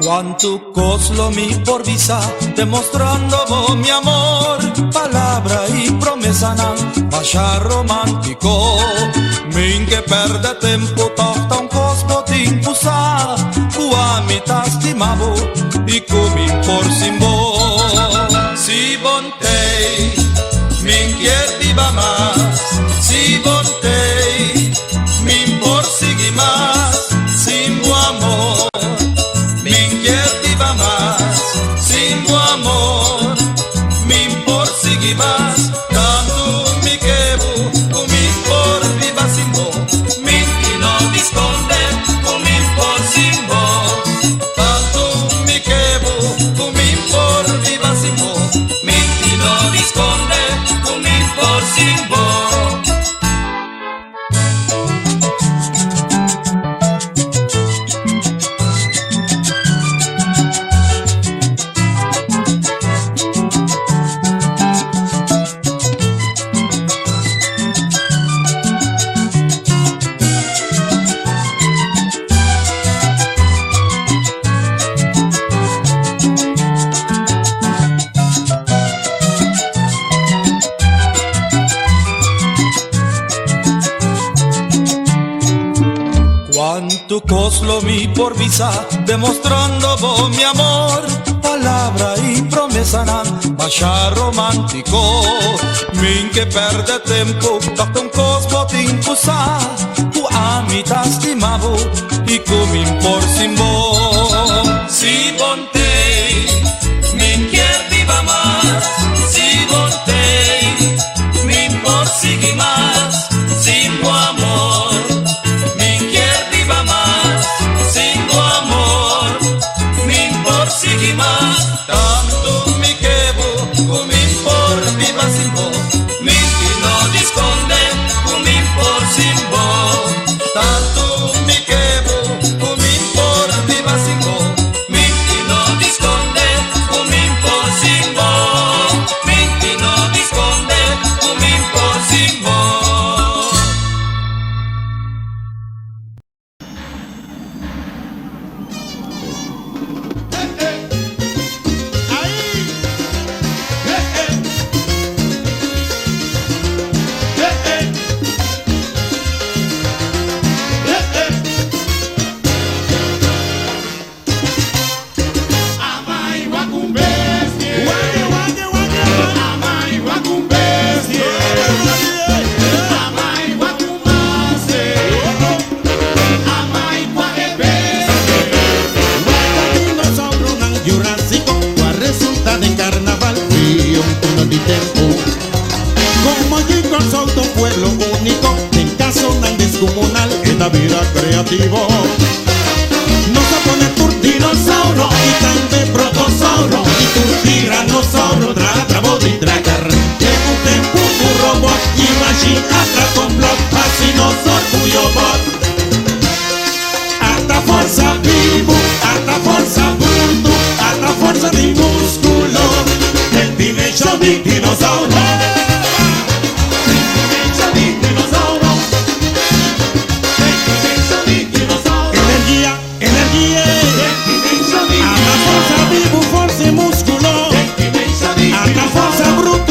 Quanto coslo mi por visa, demostrando vos mi amor. Palabra y promesa nan, bacia romántico. Min que perde tempo, tocta un cosmo t'impusa. Cua mi t'astimavo, y comin por simbo. Si bontei, min quier viva más. Si bontei, min por sigui más. Sin tu amor, min quier viva más. Sin tu amor, min por sigui más. Tanto mi quebu, tu min por viva sin vos. Min y no disconde, tu min por sin vos. Tanto mi quebu, tu min por viva sin vos. Min y no disconde, tu min por sin vos. Quanto coslo mi por visa, demostrando vos mi amor. Palabra y promesa nan, bacia romántico. Min que perde tempo, tocta un cosmo t'impusa. Tu ami t'astimavo, y comin por sin vos. Si bontei, min quier viva más. Si bontei, min por sigui más. Sin tu amor, min quier viva más. Sin tu amor, min por sigui más. Tanto mi quebu, tu min por viva sin vos. Min y no disconde, tu min por sin vos. Tanto mi quebu, tu min por viva sin vos. Min y no disconde, tu min por sin vos. Min y no disconde, tu min por sin vos. Vida creativo no se pone tu dinosaurio y también protosauro y tu tiranossauro tra body tracker que un tempo un robot y machine hasta complot así no orgullo bot hasta forza vivo hasta forza bruto hasta forza di musculo el dimension di dinosauro. Forza bruto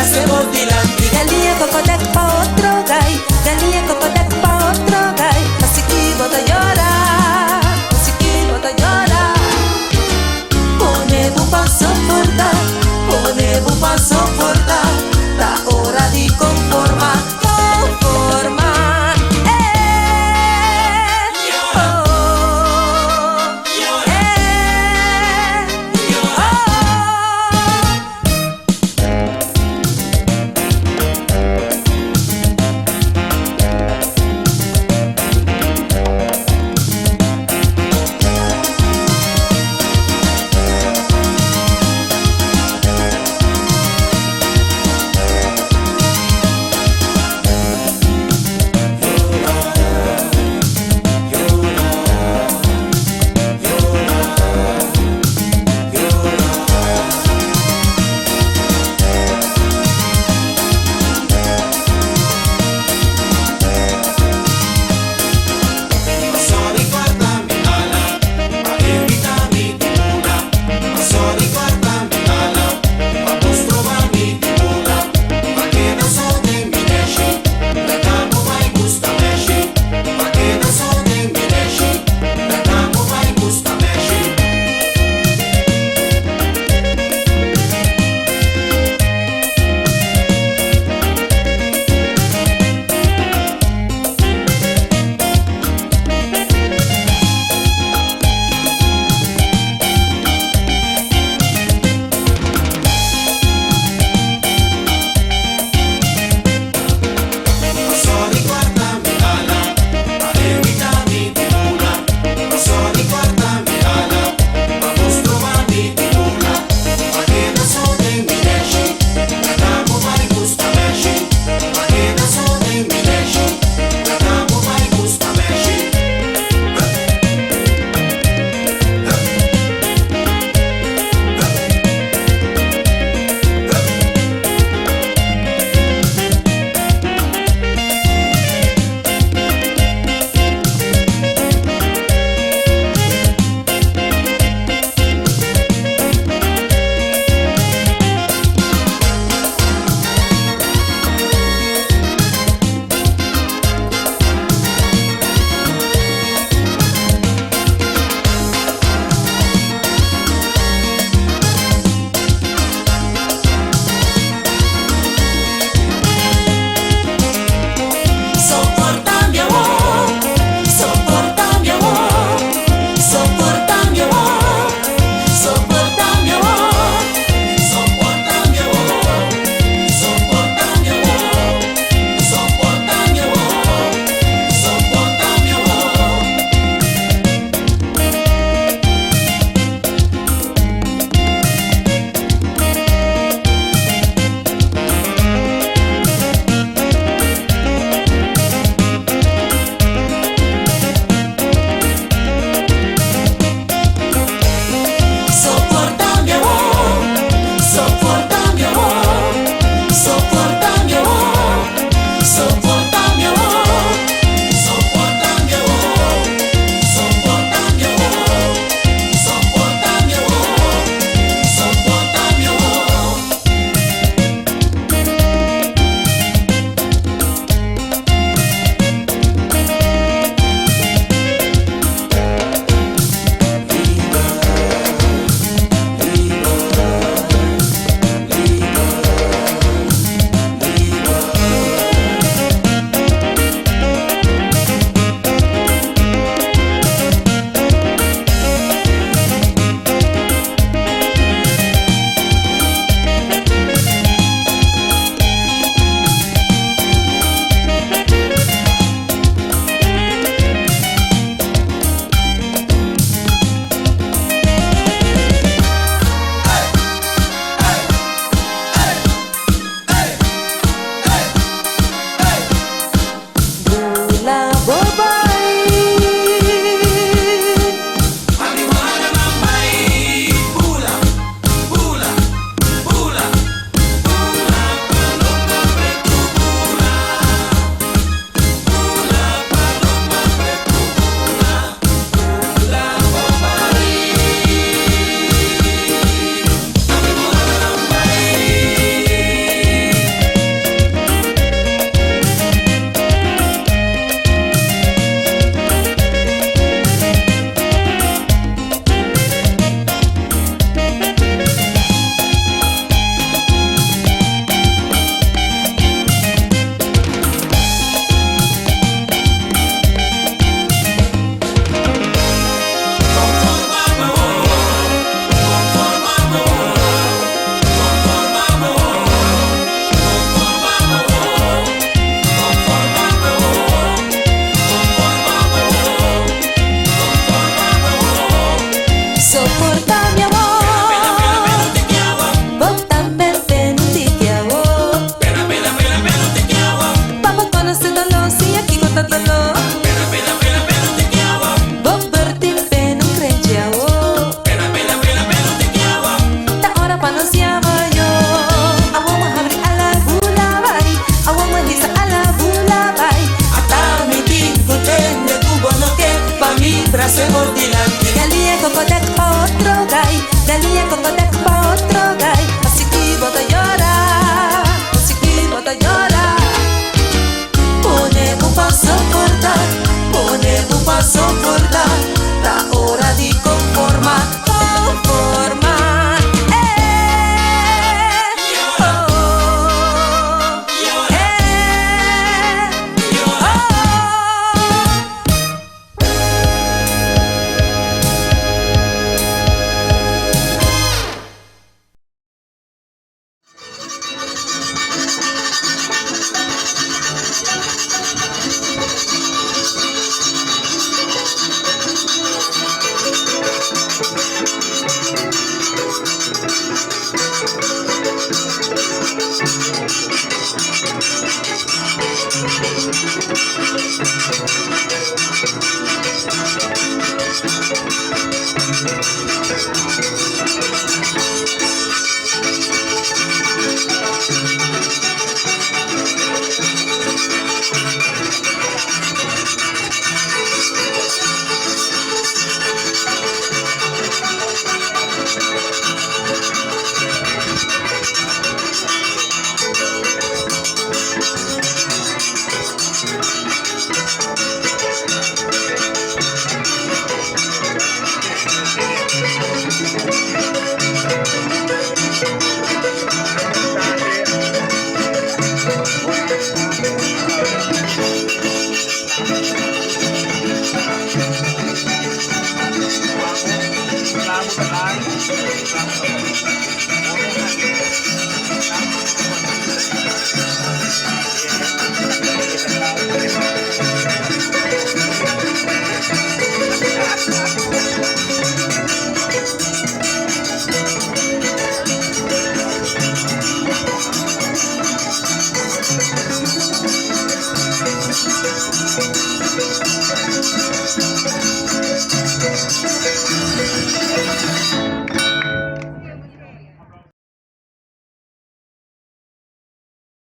hacemos Dylan. Diga el día cocotac. fa sopportare la ora di conforma, conforma.